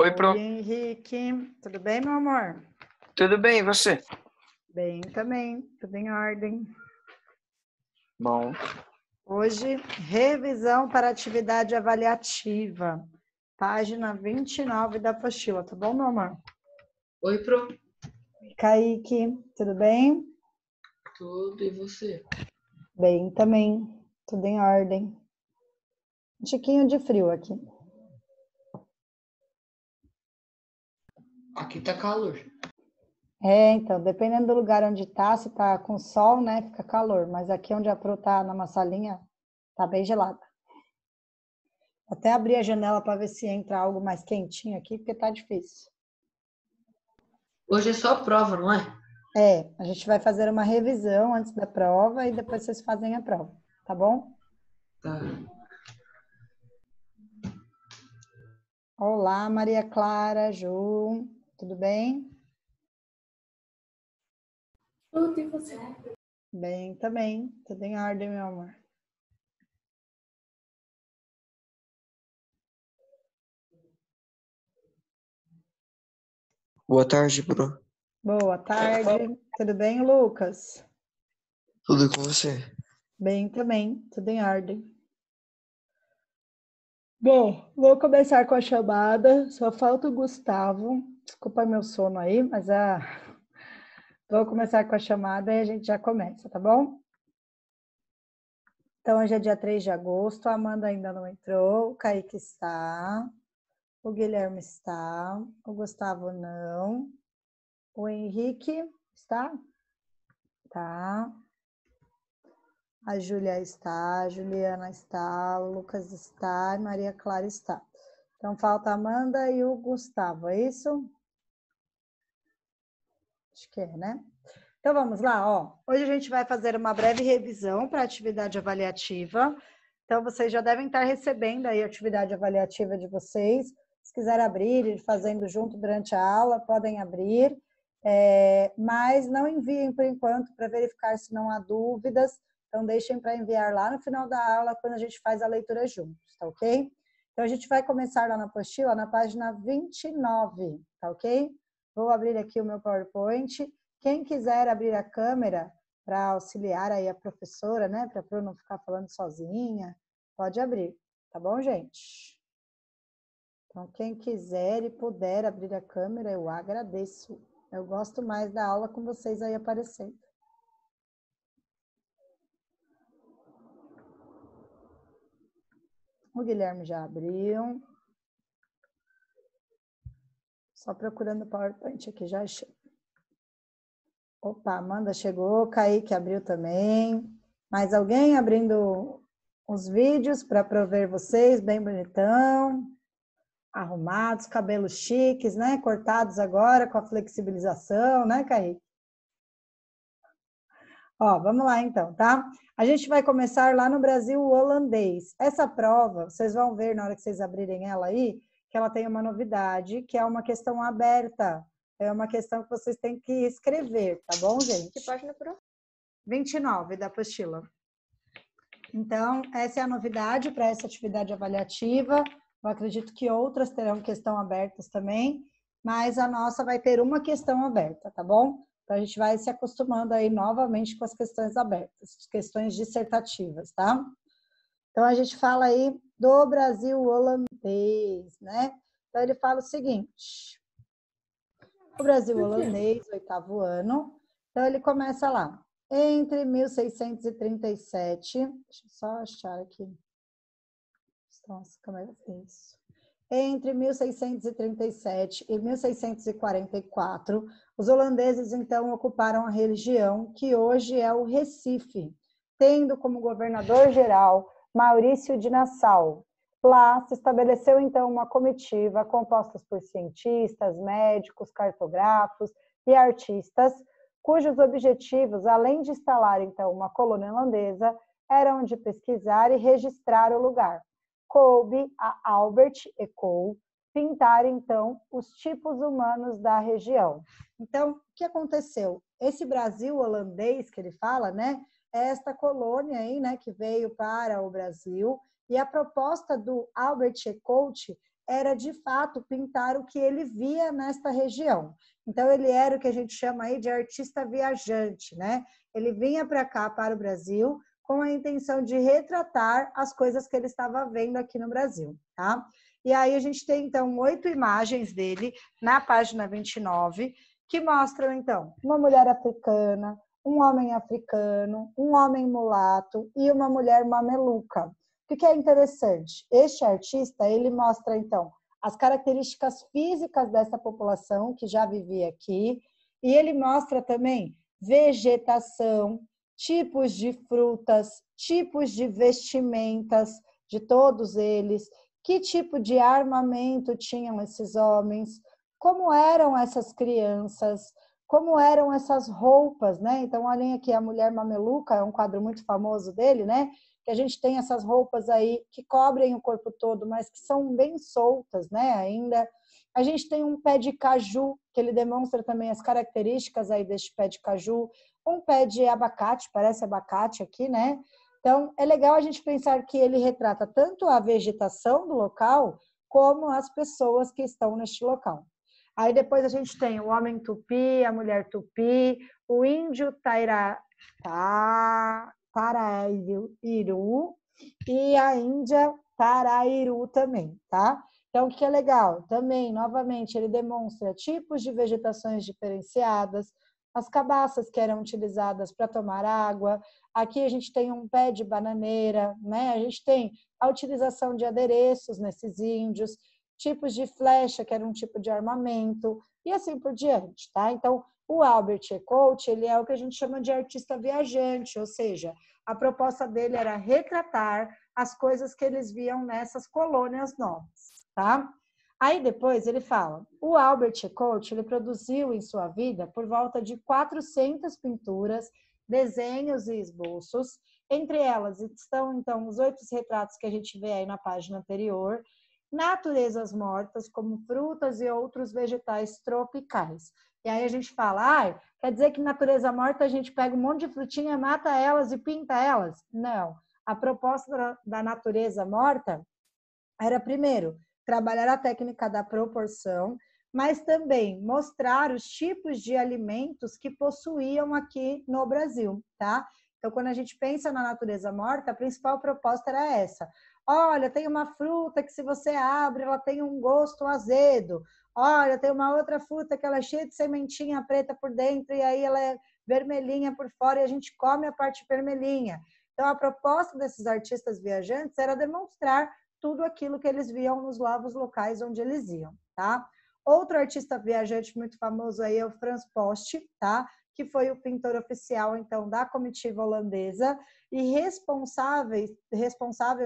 Oi, Oi, Pro. Henrique. Tudo bem, meu amor? Tudo bem, e você? Bem também, tudo em ordem. Bom. Hoje, revisão para atividade avaliativa, página 29 da apostila, tá bom, meu amor? Oi, Pro. Kaique, tudo bem? Tudo, e você? Bem também, tudo em ordem. Um tiquinho de frio aqui. Aqui tá calor. Então, dependendo do lugar onde tá, se tá com sol, né, fica calor. Mas aqui onde a Pro tá na salinha, tá bem gelada. Até abrir a janela para ver se entra algo mais quentinho aqui, porque tá difícil. Hoje é só prova, não é? A gente vai fazer uma revisão antes da prova e depois vocês fazem a prova, tá bom? Tá. Olá, Maria Clara, Ju, tudo bem? Tudo e você? Bem também, tudo em ordem, meu amor. Boa tarde, Pro. Boa tarde, tudo bem, Lucas? Tudo com você? Bem também, tudo em ordem. Bom, vou começar com a chamada, só falta o Gustavo. Desculpa meu sono aí, mas vou começar com a chamada e a gente já começa, tá bom? Então, hoje é dia 3 de agosto, a Amanda ainda não entrou, o Kaique está, o Guilherme está, o Gustavo não, o Henrique está? Tá. A Júlia está, a Juliana está, o Lucas está, a Maria Clara está. Então, falta a Amanda e o Gustavo, é isso? Acho que é, né? Então, vamos lá, ó. Hoje a gente vai fazer uma breve revisão para a atividade avaliativa. Então, vocês já devem estar recebendo aí a atividade avaliativa de vocês. Se quiser abrir e ir fazendo junto durante a aula, podem abrir. Mas não enviem por enquanto para verificar se não há dúvidas. Então, deixem para enviar lá no final da aula, quando a gente faz a leitura juntos, tá ok? Então, a gente vai começar lá na apostila, na página 29, tá ok? Vou abrir aqui o meu PowerPoint. Quem quiser abrir a câmera para auxiliar aí a professora, né? Para a Pro não ficar falando sozinha, pode abrir, tá bom, gente? Então, quem quiser e puder abrir a câmera, eu agradeço. Eu gosto mais da aula com vocês aí aparecendo. O Guilherme já abriu. Só procurando o PowerPoint aqui, já achei. Opa, Amanda chegou, Kaique abriu também. Mais alguém abrindo os vídeos para prover vocês, bem bonitão, arrumados, cabelos chiques, né? Cortados agora com a flexibilização, né, Kaique? Ó, vamos lá então, tá? A gente vai começar lá no Brasil holandês. Essa prova, vocês vão ver na hora que vocês abrirem ela aí, que ela tem uma novidade, que é uma questão aberta. É uma questão que vocês têm que escrever, tá bom, gente? Que página, Pro? 29 da apostila. Então, essa é a novidade para essa atividade avaliativa. Eu acredito que outras terão questão abertas também, mas a nossa vai ter uma questão aberta, tá bom? Então, a gente vai se acostumando aí novamente com as questões abertas, questões dissertativas, tá? Então, a gente fala aí do Brasil holandês, né? Então, ele fala o seguinte: o Brasil holandês, 8º ano. Então, ele começa lá. Entre 1637, deixa eu só achar aqui. Nossa, câmera isso. Entre 1637 e 1644, os holandeses, então, ocuparam a região que hoje é o Recife, tendo como governador-geral Maurício de Nassau. Lá se estabeleceu, então, uma comitiva composta por cientistas, médicos, cartógrafos e artistas, cujos objetivos, além de instalar, então, uma colônia holandesa, eram de pesquisar e registrar o lugar. Coube a Albert Eckel pintar, então, os tipos humanos da região. Então, o que aconteceu? Esse Brasil holandês que ele fala, né, é esta colônia aí, né, que veio para o Brasil, e a proposta do Albert Eckel era, de fato, pintar o que ele via nesta região. Então, ele era o que a gente chama aí de artista viajante, né? Ele vinha para cá, para o Brasil, com a intenção de retratar as coisas que ele estava vendo aqui no Brasil, tá? E aí a gente tem, então, 8 imagens dele na página 29, que mostram, então, uma mulher africana, um homem africano, um homem mulato e uma mulher mameluca. O que é interessante? Este artista, ele mostra, então, as características físicas dessa população que já vivia aqui, e ele mostra também vegetação, tipos de frutas, tipos de vestimentas de todos eles, que tipo de armamento tinham esses homens, como eram essas crianças, como eram essas roupas, né? Então, olhem aqui, a Mulher Mameluca é um quadro muito famoso dele, né? Que a gente tem essas roupas aí que cobrem o corpo todo, mas que são bem soltas, né? Ainda. A gente tem um pé de caju, que ele demonstra também as características aí deste pé de caju, um pé de abacate, parece abacate aqui, né? Então, é legal a gente pensar que ele retrata tanto a vegetação do local, como as pessoas que estão neste local. Aí depois a gente tem o homem tupi, a mulher tupi, o índio Tarairu e a índia Tarairu também, tá? Então, o que é legal? Também, novamente, ele demonstra tipos de vegetações diferenciadas, as cabaças que eram utilizadas para tomar água. Aqui a gente tem um pé de bananeira, né? A gente tem a utilização de adereços nesses índios, tipos de flecha, que era um tipo de armamento, e assim por diante, tá? Então, o Albert Ecoute, ele é o que a gente chama de artista viajante, ou seja, a proposta dele era retratar as coisas que eles viam nessas colônias novas, tá? Aí depois ele fala, o Albert Ecoute, ele produziu em sua vida por volta de 400 pinturas, desenhos e esboços. Entre elas estão, então, os 8 retratos que a gente vê aí na página anterior, naturezas mortas, como frutas e outros vegetais tropicais. E aí a gente fala, quer dizer que natureza morta a gente pega um monte de frutinha, mata elas e pinta elas? Não. A proposta da natureza morta era, primeiro, trabalhar a técnica da proporção, mas também mostrar os tipos de alimentos que possuíam aqui no Brasil, tá? Então, quando a gente pensa na natureza morta, a principal proposta era essa. Olha, tem uma fruta que se você abre, ela tem um gosto azedo. Olha, tem uma outra fruta que ela é cheia de sementinha preta por dentro e aí ela é vermelhinha por fora e a gente come a parte vermelhinha. Então, a proposta desses artistas viajantes era demonstrar tudo aquilo que eles viam nos novos locais onde eles iam, tá? Outro artista viajante muito famoso aí é o Frans Post, tá? Que foi o pintor oficial, então, da comitiva holandesa e responsável,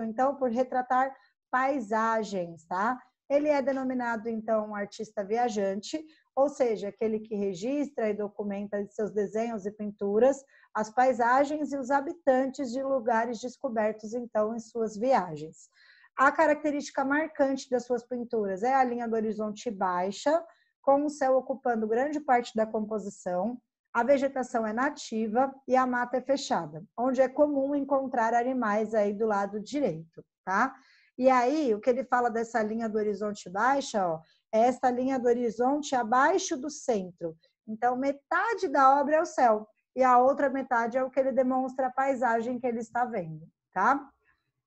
então, por retratar paisagens, tá? Ele é denominado, então, um artista viajante, ou seja, aquele que registra e documenta em seus desenhos e pinturas as paisagens e os habitantes de lugares descobertos, então, em suas viagens. A característica marcante das suas pinturas é a linha do horizonte baixa, com o céu ocupando grande parte da composição, a vegetação é nativa e a mata é fechada, onde é comum encontrar animais aí do lado direito, tá? E aí, o que ele fala dessa linha do horizonte baixa, ó, é essa linha do horizonte abaixo do centro. Então, metade da obra é o céu e a outra metade é o que ele demonstra a paisagem que ele está vendo, tá?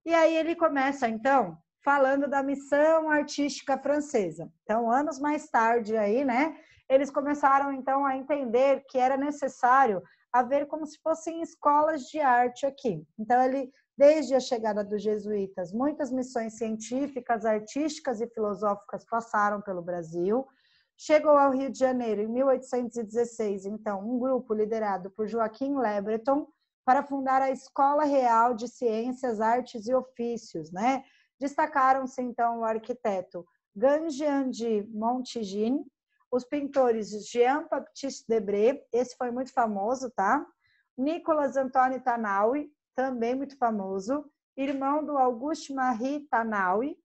E aí ele começa, então, falando da missão artística francesa. Então, anos mais tarde aí, né, eles começaram, então, a entender que era necessário haver como se fossem escolas de arte aqui. Então, ele, desde a chegada dos jesuítas, muitas missões científicas, artísticas e filosóficas passaram pelo Brasil. Chegou ao Rio de Janeiro em 1816, então, um grupo liderado por Joaquim Le Breton, para fundar a Escola Real de Ciências, Artes e Ofícios, né? Destacaram-se, então, o arquiteto Ganjean de Montigny, os pintores Jean-Baptiste Debré, esse foi muito famoso, tá? Nicolas Antoni Tanaui, também muito famoso, irmão do Auguste-Marie Tanaui,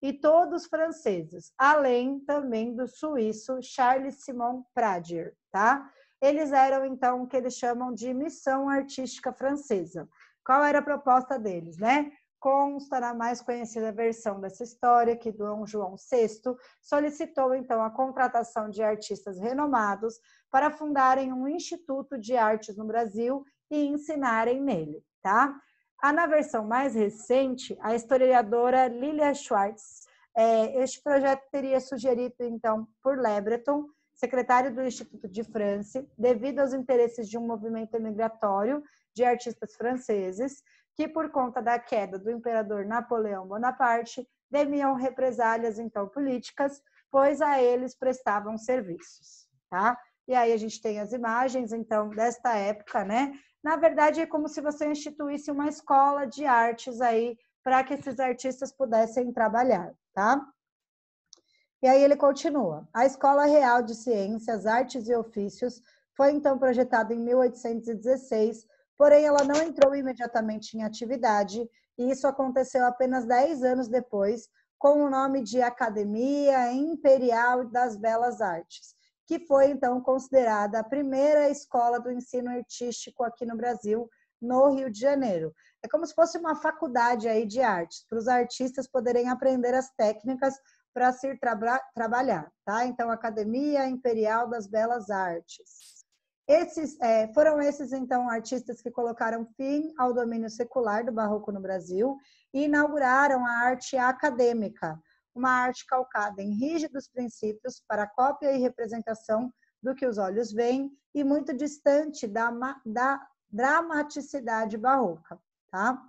e todos franceses, além também do suíço Charles-Simon Pradier, tá? Eles eram, então, o que eles chamam de missão artística francesa. Qual era a proposta deles, né? consta na mais conhecida versão dessa história que Dom João VI solicitou, então, a contratação de artistas renomados para fundarem um instituto de artes no Brasil e ensinarem nele, tá? Na versão mais recente, a historiadora Lilia Schwartz, este projeto teria sugerido, então, por Le Breton, secretário do Instituto de France, devido aos interesses de um movimento migratório de artistas franceses, que, por conta da queda do imperador Napoleão Bonaparte, temiam represálias, então, políticas, pois a eles prestavam serviços, tá? E aí a gente tem as imagens, então, desta época, né? Na verdade, é como se você instituísse uma escola de artes aí para que esses artistas pudessem trabalhar, tá? E aí ele continua. A Escola Real de Ciências, Artes e Ofícios foi então projetada em 1816, porém ela não entrou imediatamente em atividade, e isso aconteceu apenas 10 anos depois, com o nome de Academia Imperial das Belas Artes, que foi então considerada a primeira escola do ensino artístico aqui no Brasil, no Rio de Janeiro. É como se fosse uma faculdade aí de artes, para os artistas poderem aprender as técnicas para se trabalhar, tá? Então, Academia Imperial das Belas Artes. Foram esses, então, artistas que colocaram fim ao domínio secular do barroco no Brasil e inauguraram a arte acadêmica, uma arte calcada em rígidos princípios para cópia e representação do que os olhos veem e muito distante da dramaticidade barroca, tá?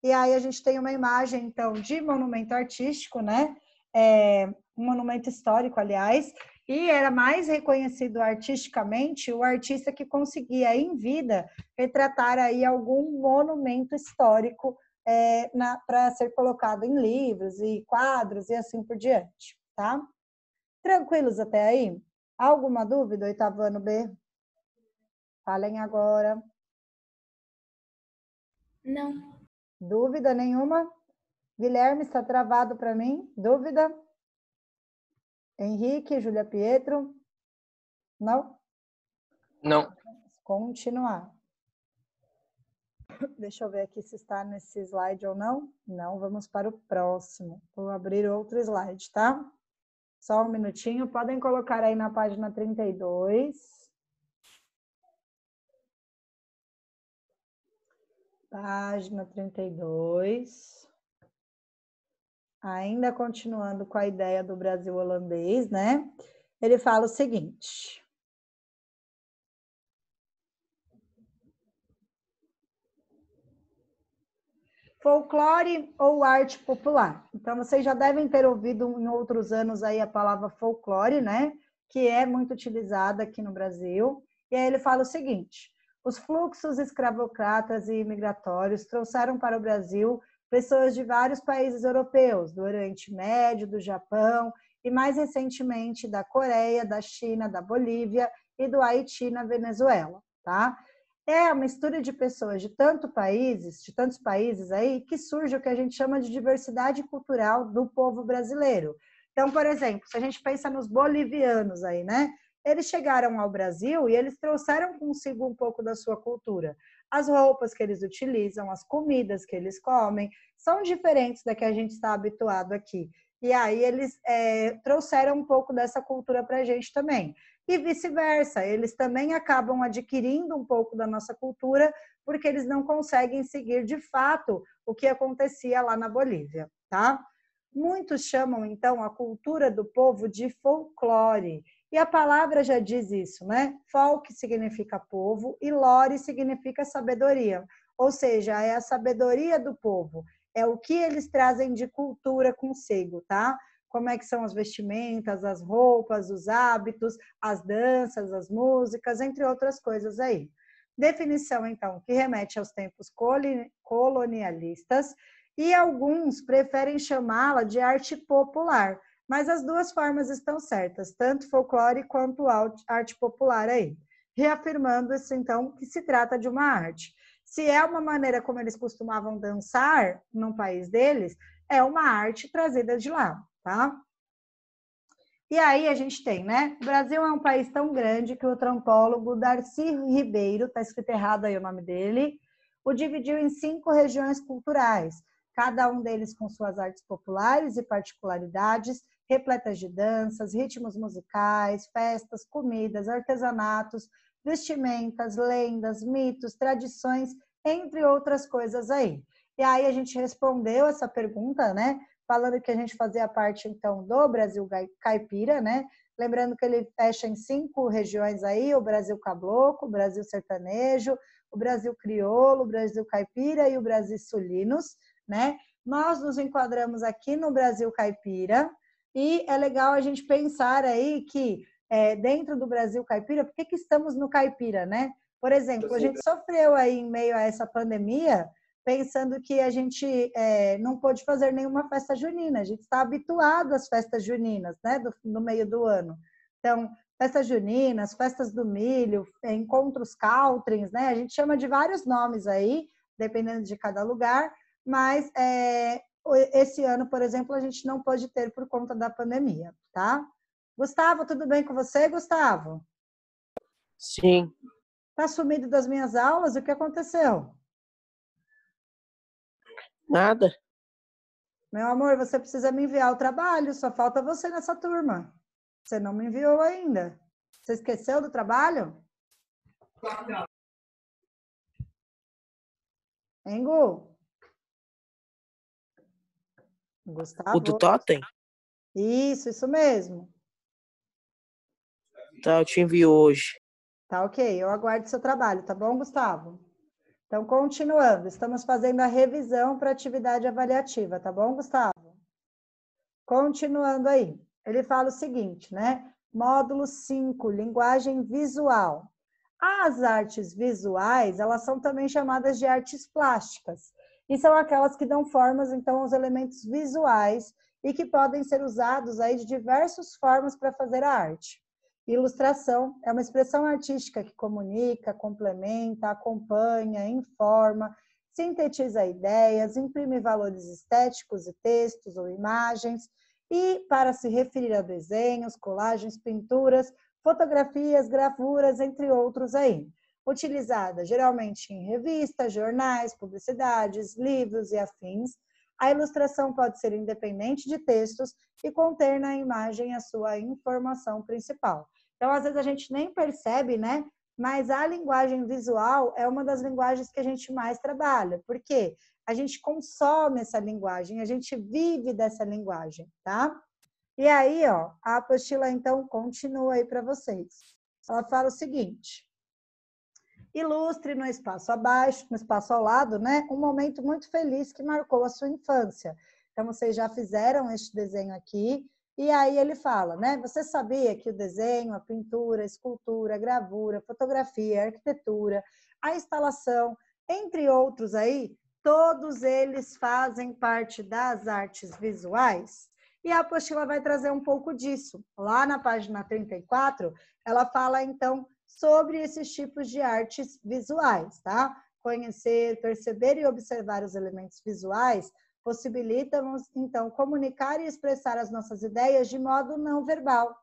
E aí a gente tem uma imagem, então, de monumento artístico, né? Um monumento histórico, aliás, e era mais reconhecido artisticamente o artista que conseguia, em vida, retratar aí algum monumento histórico para ser colocado em livros e quadros e assim por diante, tá? Tranquilos até aí? Alguma dúvida, oitavo ano B? Falem agora. Não. Dúvida nenhuma? Guilherme, está travado para mim? Dúvida? Henrique, Júlia Pietro? Não? Não. Continuar. Deixa eu ver aqui se está nesse slide ou não. Não, vamos para o próximo. Vou abrir outro slide, tá? Só um minutinho. Podem colocar aí na página 32. Página 32. Ainda continuando com a ideia do Brasil holandês, né? Ele fala o seguinte. Folclore ou arte popular? Então, vocês já devem ter ouvido em outros anos aí a palavra folclore, né? Que é muito utilizada aqui no Brasil. E aí ele fala o seguinte: os fluxos escravocratas e imigratórios trouxeram para o Brasil pessoas de vários países europeus, do Oriente Médio, do Japão e, mais recentemente, da Coreia, da China, da Bolívia e do Haiti, na Venezuela, tá? É uma mistura de pessoas de tantos países aí, que surge o que a gente chama de diversidade cultural do povo brasileiro. Então, por exemplo, se a gente pensa nos bolivianos aí, né? Eles chegaram ao Brasil e eles trouxeram consigo um pouco da sua cultura. As roupas que eles utilizam, as comidas que eles comem, são diferentes da que a gente está habituado aqui. E aí eles trouxeram um pouco dessa cultura para a gente também. E vice-versa, eles também acabam adquirindo um pouco da nossa cultura, porque eles não conseguem seguir de fato o que acontecia lá na Bolívia, tá? Muitos chamam, então, a cultura do povo de folclore. E a palavra já diz isso, né? Folk significa povo e lore significa sabedoria. Ou seja, é a sabedoria do povo. É o que eles trazem de cultura consigo, tá? Como é que são as vestimentas, as roupas, os hábitos, as danças, as músicas, entre outras coisas aí. Definição, então, que remete aos tempos colonialistas, e alguns preferem chamá-la de arte popular, mas as duas formas estão certas, tanto folclore quanto arte popular aí, reafirmando-se, então, que se trata de uma arte. Se é uma maneira como eles costumavam dançar no país deles, é uma arte trazida de lá, tá? E aí a gente tem, né? O Brasil é um país tão grande que o antropólogo Darcy Ribeiro, tá escrito errado aí o nome dele, o dividiu em 5 regiões culturais, cada um deles com suas artes populares e particularidades, repletas de danças, ritmos musicais, festas, comidas, artesanatos, vestimentas, lendas, mitos, tradições, entre outras coisas aí. E aí a gente respondeu essa pergunta, né? Falando que a gente fazia parte, então, do Brasil Caipira, né? Lembrando que ele fecha em 5 regiões aí, o Brasil Caboclo, o Brasil Sertanejo, o Brasil Crioulo, o Brasil Caipira e o Brasil Sulinos, né? Nós nos enquadramos aqui no Brasil Caipira e é legal a gente pensar aí que dentro do Brasil Caipira, por que estamos no Caipira, né? Por exemplo, a gente sofreu aí em meio a essa pandemia, pensando que a gente não pôde fazer nenhuma festa junina. A gente está habituado às festas juninas, né, no meio do ano. Então, festas juninas, festas do milho, encontros caltrins, né? A gente chama de vários nomes aí, dependendo de cada lugar, mas esse ano, por exemplo, a gente não pôde ter por conta da pandemia, tá? Gustavo, tudo bem com você, Gustavo? Sim. Tá sumido das minhas aulas? O que aconteceu? Nada. Meu amor, você precisa me enviar o trabalho, só falta você nessa turma. Você não me enviou ainda. Você esqueceu do trabalho? Hein, Gu? Gustavo? O do Totem? Isso mesmo. Tá, eu te envio hoje. Tá ok, eu aguardo seu trabalho, tá bom, Gustavo? Então, continuando, estamos fazendo a revisão para atividade avaliativa, tá bom, Gustavo? Continuando aí, ele fala o seguinte, né? Módulo 5, linguagem visual. As artes visuais, elas são também chamadas de artes plásticas, e são aquelas que dão formas, então, aos elementos visuais e que podem ser usados aí de diversas formas para fazer a arte. Ilustração é uma expressão artística que comunica, complementa, acompanha, informa, sintetiza ideias, imprime valores estéticos e textos ou imagens, e para se referir a desenhos, colagens, pinturas, fotografias, gravuras, entre outros aí. Utilizada geralmente em revistas, jornais, publicidades, livros e afins, a ilustração pode ser independente de textos e conter na imagem a sua informação principal. Então, às vezes, a gente nem percebe, né? Mas a linguagem visual é uma das linguagens que a gente mais trabalha. Por quê? A gente consome essa linguagem, a gente vive dessa linguagem, tá? E aí, ó, a apostila, então, continua aí para vocês. Ela fala o seguinte: ilustre no espaço abaixo, no espaço ao lado, né, um momento muito feliz que marcou a sua infância. Então, vocês já fizeram este desenho aqui, e aí ele fala, né, você sabia que o desenho, a pintura, a escultura, a gravura, a fotografia, a arquitetura, a instalação, entre outros aí, todos eles fazem parte das artes visuais? E a apostila vai trazer um pouco disso. Lá na página 34, ela fala, então, sobre esses tipos de artes visuais, tá? Conhecer, perceber e observar os elementos visuais possibilita-nos, então, comunicar e expressar as nossas ideias de modo não verbal.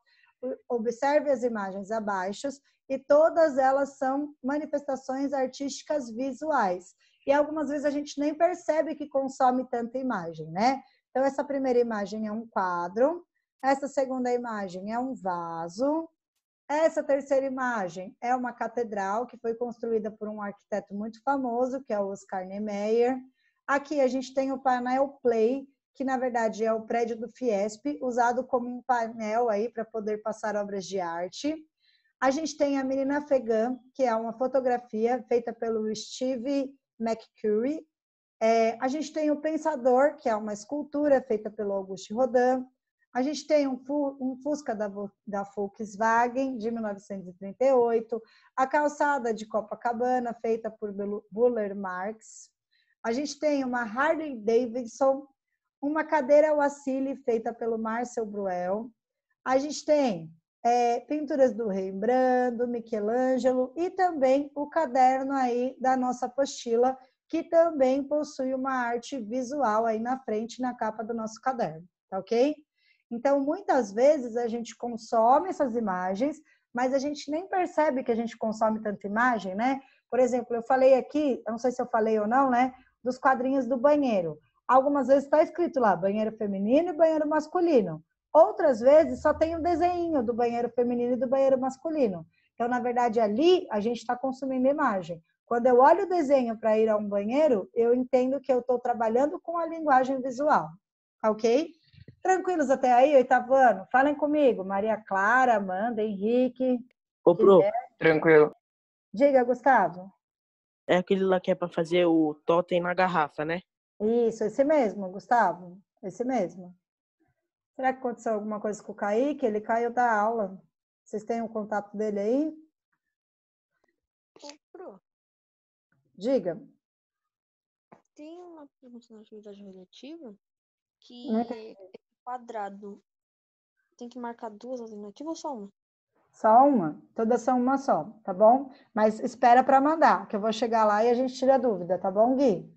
Observe as imagens abaixo e todas elas são manifestações artísticas visuais. E algumas vezes a gente nem percebe que consome tanta imagem, né? Então, essa primeira imagem é um quadro, essa segunda imagem é um vaso, essa terceira imagem é uma catedral que foi construída por um arquiteto muito famoso, que é o Oscar Niemeyer. Aqui a gente tem o painel Play, que na verdade é o prédio do Fiesp, usado como um painel aí para poder passar obras de arte. A gente tem a Menina Afegã, que é uma fotografia feita pelo Steve McCurry. A gente tem o Pensador, que é uma escultura feita pelo Auguste Rodin. A gente tem um Fusca da Volkswagen, de 1938. A calçada de Copacabana, feita por Buller Marx. A gente tem uma Harley Davidson, uma cadeira Wassily, feita pelo Marcel Bruel. A gente tem pinturas do Rembrandt, do Michelangelo e também o caderno aí da nossa apostila, que também possui uma arte visual aí na frente, na capa do nosso caderno, tá ok? Então, muitas vezes a gente consome essas imagens, mas a gente nem percebe que a gente consome tanta imagem, né? Por exemplo, eu falei aqui, eu não sei se eu falei ou não, né? Dos quadrinhos do banheiro. Algumas vezes está escrito lá banheiro feminino e banheiro masculino. Outras vezes só tem o desenho do banheiro feminino e do banheiro masculino. Então, na verdade, ali a gente está consumindo imagem. Quando eu olho o desenho para ir a um banheiro, eu entendo que eu estou trabalhando com a linguagem visual. Ok? Tranquilos até aí, oitavo ano? Falem comigo. Maria Clara, Amanda, Henrique. Ô, Pro, Tranquilo. Diga, Gustavo. é aquele lá que é pra fazer o totem na garrafa, né? Isso, esse mesmo, Gustavo. Esse mesmo. Será que aconteceu alguma coisa com o Kaique? Ele caiu da aula. Vocês têm o contato dele aí? Pro, Diga. tem uma pergunta na atividade relativa que Não entendi. é quadrado. Tem que marcar duas alternativas ou só uma? Só uma? Todas são uma só, tá bom? Mas espera para mandar, que eu vou chegar lá e a gente tira a dúvida, tá bom, Gui?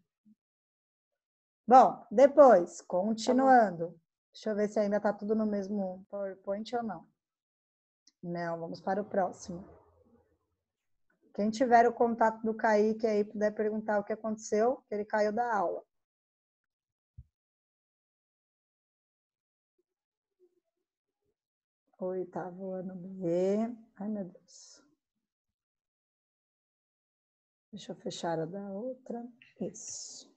Bom, depois, continuando. Deixa eu ver se ainda tá tudo no mesmo PowerPoint ou não. Não, vamos para o próximo. Quem tiver o contato do Kaique aí, puder perguntar o que aconteceu, que ele caiu da aula. Oitavo ano B. Ai, meu Deus. Deixa eu fechar a da outra. Isso.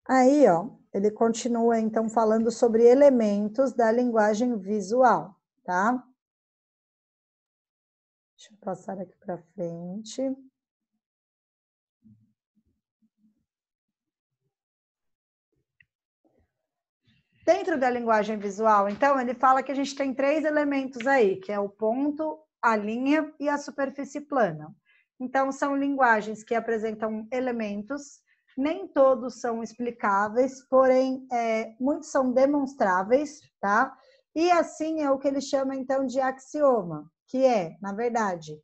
Aí, ó, ele continua, então, falando sobre elementos da linguagem visual, tá? Deixa eu passar aqui para frente. Dentro da linguagem visual, então, ele fala que a gente tem 3 elementos aí, que é o ponto, a linha e a superfície plana. Então, são linguagens que apresentam elementos, nem todos são explicáveis, porém, muitos são demonstráveis, tá? E assim é o que ele chama, então, de axioma, que é, na verdade,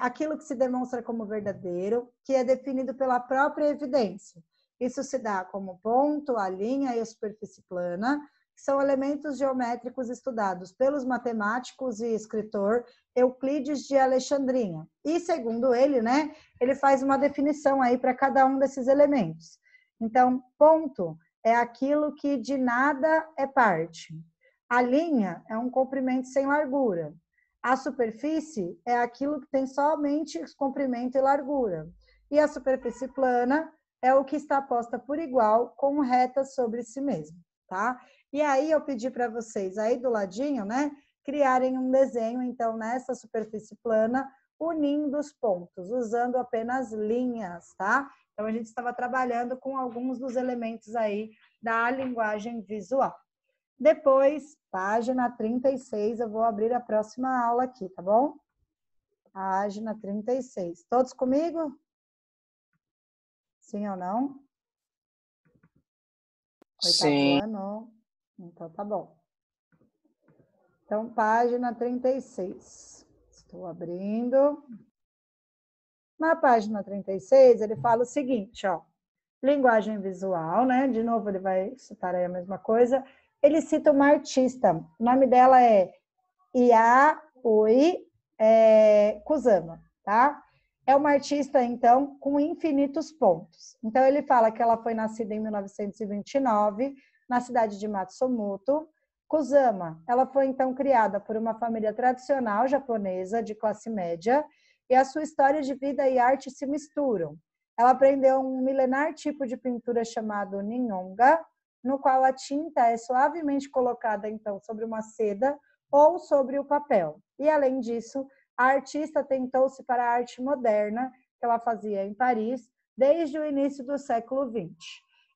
aquilo que se demonstra como verdadeiro, que é definido pela própria evidência. Isso se dá como ponto, a linha e a superfície plana, que são elementos geométricos estudados pelos matemáticos e escritor Euclides de Alexandria. E, segundo ele, né, ele faz uma definição aí para cada um desses elementos. Então, ponto é aquilo que de nada é parte. A linha é um comprimento sem largura. A superfície é aquilo que tem somente comprimento e largura. E a superfície plana é o que está posta por igual com retas sobre si mesmo, tá? E aí eu pedi para vocês aí do ladinho, né, criarem um desenho, então, nessa superfície plana, unindo os pontos, usando apenas linhas, tá? Então, a gente estava trabalhando com alguns dos elementos aí da linguagem visual. Depois, página 36, eu vou abrir a próxima aula aqui, tá bom? Página 36. Todos comigo? Sim ou não? Sim. Oitavo ano. Então, tá bom. Então, página 36. Estou abrindo. Na página 36, ele fala o seguinte, ó. Linguagem visual, né? De novo, ele vai citar aí a mesma coisa. Ele cita uma artista. O nome dela é Yayoi Kusama, tá? É uma artista, então, com infinitos pontos. Então, ele fala que ela foi nascida em 1929, na cidade de Matsumoto. Kusama, ela foi, então, criada por uma família tradicional japonesa de classe média, e a sua história de vida e arte se misturam. Ela aprendeu um milenar tipo de pintura chamado Ninhonga, no qual a tinta é suavemente colocada, então, sobre uma seda ou sobre o papel. E, além disso, a artista atentou-se para a arte moderna, que ela fazia em Paris, desde o início do século XX.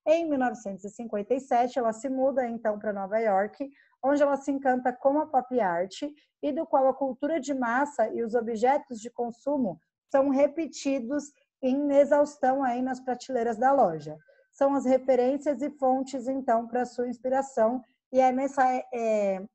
Em 1957, ela se muda, então, para Nova York, onde ela se encanta com a pop art e do qual a cultura de massa e os objetos de consumo são repetidos em exaustão aí nas prateleiras da loja. São as referências e fontes, então, para a sua inspiração, e é nessa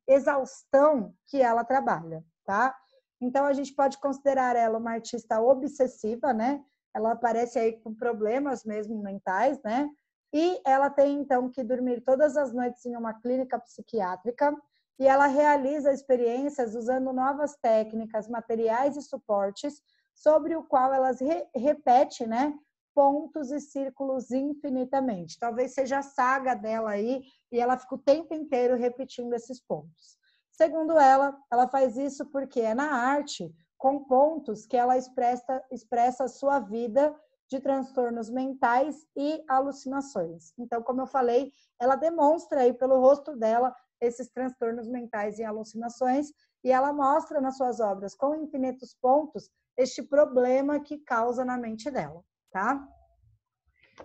exaustão que ela trabalha, tá? Então, a gente pode considerar ela uma artista obsessiva, né? Ela aparece aí com problemas mesmo mentais, né? E ela tem, então, que dormir todas as noites em uma clínica psiquiátrica e ela realiza experiências usando novas técnicas, materiais e suportes sobre o qual elas repete, né? pontos e círculos infinitamente. Talvez seja a saga dela aí, e ela fica o tempo inteiro repetindo esses pontos. Segundo ela faz isso porque é na arte, com pontos, que ela expressa a sua vida de transtornos mentais e alucinações. Então, como eu falei, ela demonstra aí pelo rosto dela esses transtornos mentais e alucinações, e ela mostra nas suas obras com infinitos pontos este problema que causa na mente dela, tá?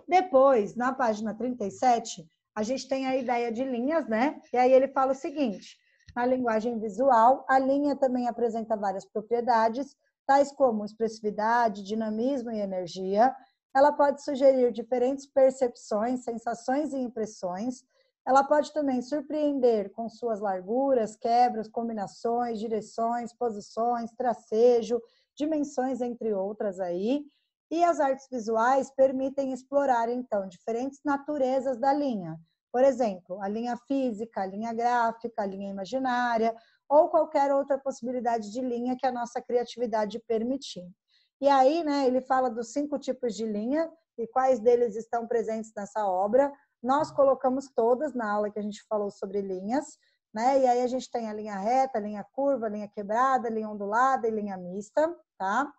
Depois, na página 37, a gente tem a ideia de linhas, né? E aí ele fala o seguinte: na linguagem visual, a linha também apresenta várias propriedades, tais como expressividade, dinamismo e energia. Ela pode sugerir diferentes percepções, sensações e impressões. Ela pode também surpreender com suas larguras, quebras, combinações, direções, posições, tracejo, dimensões, entre outras aí. E as artes visuais permitem explorar, então, diferentes naturezas da linha. Por exemplo, a linha física, a linha gráfica, a linha imaginária, ou qualquer outra possibilidade de linha que a nossa criatividade permitir. E aí, né, ele fala dos 5 tipos de linha e quais deles estão presentes nessa obra. Nós colocamos todas na aula que a gente falou sobre linhas, né? E aí a gente tem a linha reta, a linha curva, a linha quebrada, a linha ondulada e linha mista, tá?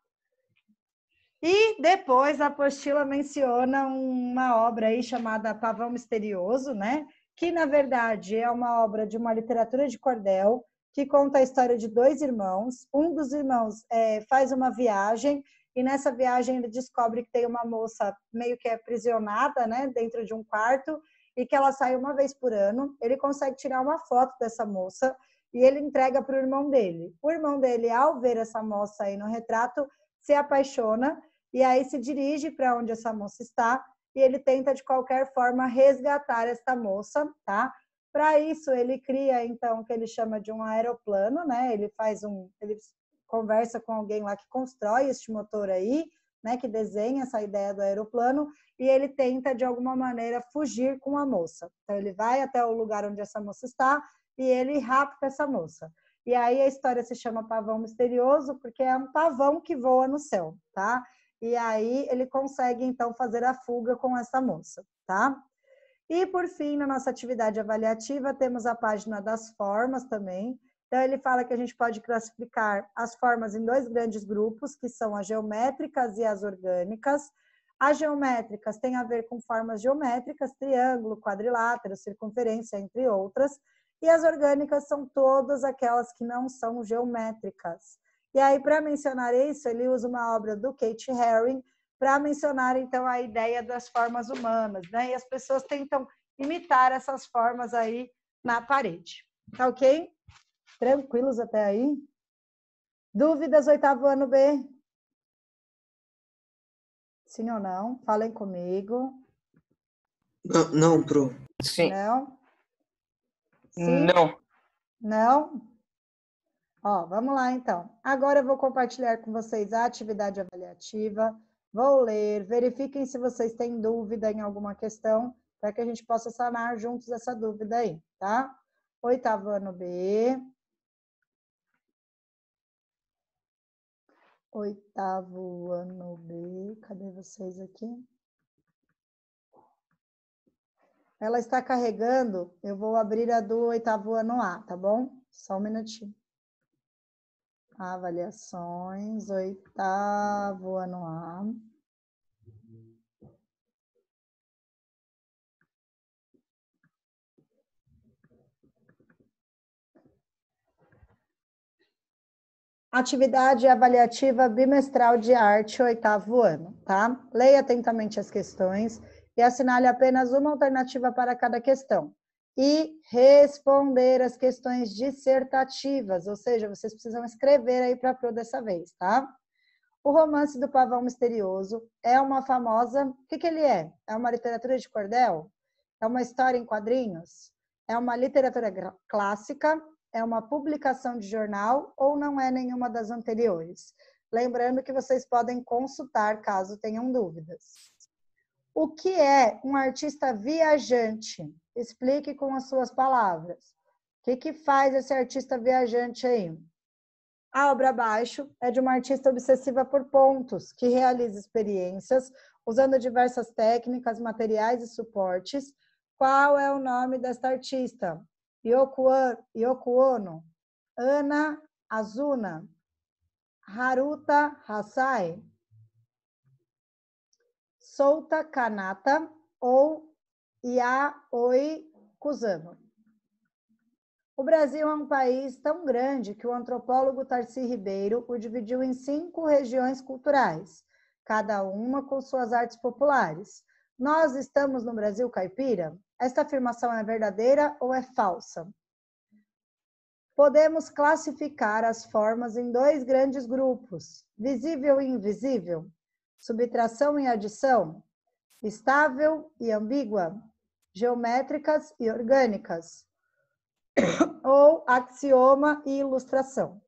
E depois a apostila menciona uma obra aí chamada Pavão Misterioso, né? Que na verdade é uma obra de uma literatura de cordel que conta a história de 2 irmãos. Um dos irmãos faz uma viagem e nessa viagem ele descobre que tem uma moça meio que aprisionada, né, dentro de um quarto e que ela sai uma vez por ano. Ele consegue tirar uma foto dessa moça e ele entrega para o irmão dele. O irmão dele, ao ver essa moça aí no retrato, se apaixona e aí se dirige para onde essa moça está e ele tenta de qualquer forma resgatar esta moça, tá? Para isso ele cria então o que ele chama de um aeroplano, né? Ele conversa com alguém lá que constrói este motor aí, né, que desenha essa ideia do aeroplano, e ele tenta de alguma maneira fugir com a moça. Então ele vai até o lugar onde essa moça está e ele rapta essa moça. E aí a história se chama Pavão Misterioso porque é um pavão que voa no céu, tá? E aí ele consegue, então, fazer a fuga com essa moça, tá? E, por fim, na nossa atividade avaliativa, temos a página das formas também. Então, ele fala que a gente pode classificar as formas em 2 grandes grupos, que são as geométricas e as orgânicas. As geométricas têm a ver com formas geométricas, triângulo, quadrilátero, circunferência, entre outras. E as orgânicas são todas aquelas que não são geométricas. E aí, para mencionar isso, ele usa uma obra do Kate Haring para mencionar, então, a ideia das formas humanas, né? E as pessoas tentam imitar essas formas aí na parede. Tá ok? Tranquilos até aí? Dúvidas, 8º ano B? Sim ou não? Falem comigo. Não, pro. Sim. Não? Sim? Não. Não? Ó, vamos lá, então. Agora eu vou compartilhar com vocês a atividade avaliativa. Vou ler, verifiquem se vocês têm dúvida em alguma questão, para que a gente possa sanar juntos essa dúvida aí, tá? 8º ano B. 8º ano B. Cadê vocês aqui? Ela está carregando, eu vou abrir a do 8º ano A, tá bom? Só um minutinho. Avaliações, 8º ano A. Atividade avaliativa bimestral de arte, 8º ano, tá? Leia atentamente as questões e assinale apenas uma alternativa para cada questão. E responder as questões dissertativas, ou seja, vocês precisam escrever aí para a Pro dessa vez, tá? O romance do Pavão Misterioso é uma famosa... O que ele é? É uma literatura de cordel? É uma história em quadrinhos? É uma literatura clássica? É uma publicação de jornal ou não é nenhuma das anteriores? Lembrando que vocês podem consultar caso tenham dúvidas. O que é um artista viajante? Explique com as suas palavras. O que faz esse artista viajante aí? A obra abaixo é de uma artista obsessiva por pontos, que realiza experiências usando diversas técnicas, materiais e suportes. Qual é o nome desta artista? Yoko Ono, Ana Azuna, Haruta Hasai, Souta Kanata ou Yaoi Kusama. O Brasil é um país tão grande que o antropólogo Tarci Ribeiro o dividiu em 5 regiões culturais, cada uma com suas artes populares. Nós estamos no Brasil caipira? Esta afirmação é verdadeira ou é falsa? Podemos classificar as formas em 2 grandes grupos, visível e invisível, subtração e adição, estável e ambígua, geométricas e orgânicas, ou axioma e ilustração.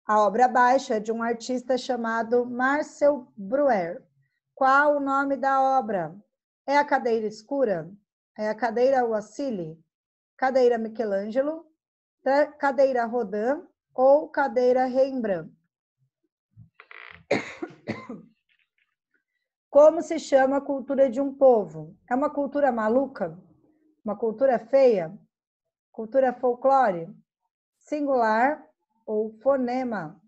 A obra abaixo é de um artista chamado Marcel Breuer. Qual o nome da obra? É a cadeira escura? É a cadeira Wassily? Cadeira Michelangelo? Cadeira Rodin ou cadeira Rembrandt? Como se chama a cultura de um povo? É uma cultura maluca? Uma cultura feia? Cultura folclore? Singular ou fonema?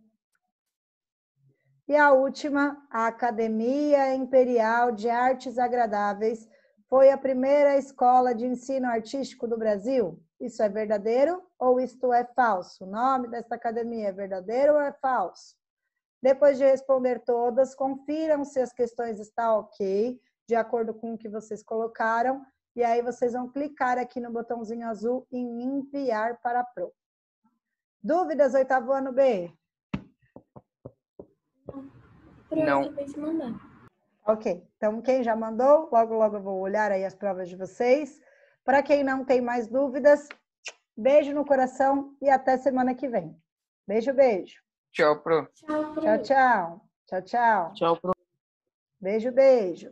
E a última, a Academia Imperial de Artes Agradáveis foi a primeira escola de ensino artístico do Brasil? Isso é verdadeiro ou isto é falso? O nome desta academia é verdadeiro ou é falso? Depois de responder todas, confiram se as questões estão ok, de acordo com o que vocês colocaram, e aí vocês vão clicar aqui no botãozinho azul em enviar para a Pro. Dúvidas, 8º ano B? Não. Acabei de mandar. Ok, então quem já mandou, logo eu vou olhar aí as provas de vocês. Para quem não tem mais dúvidas, beijo no coração e até semana que vem. Beijo, beijo. Tchau, Pro. Tchau, Pro. Tchau, tchau. Tchau, tchau. Tchau, Pro. Beijo, beijo.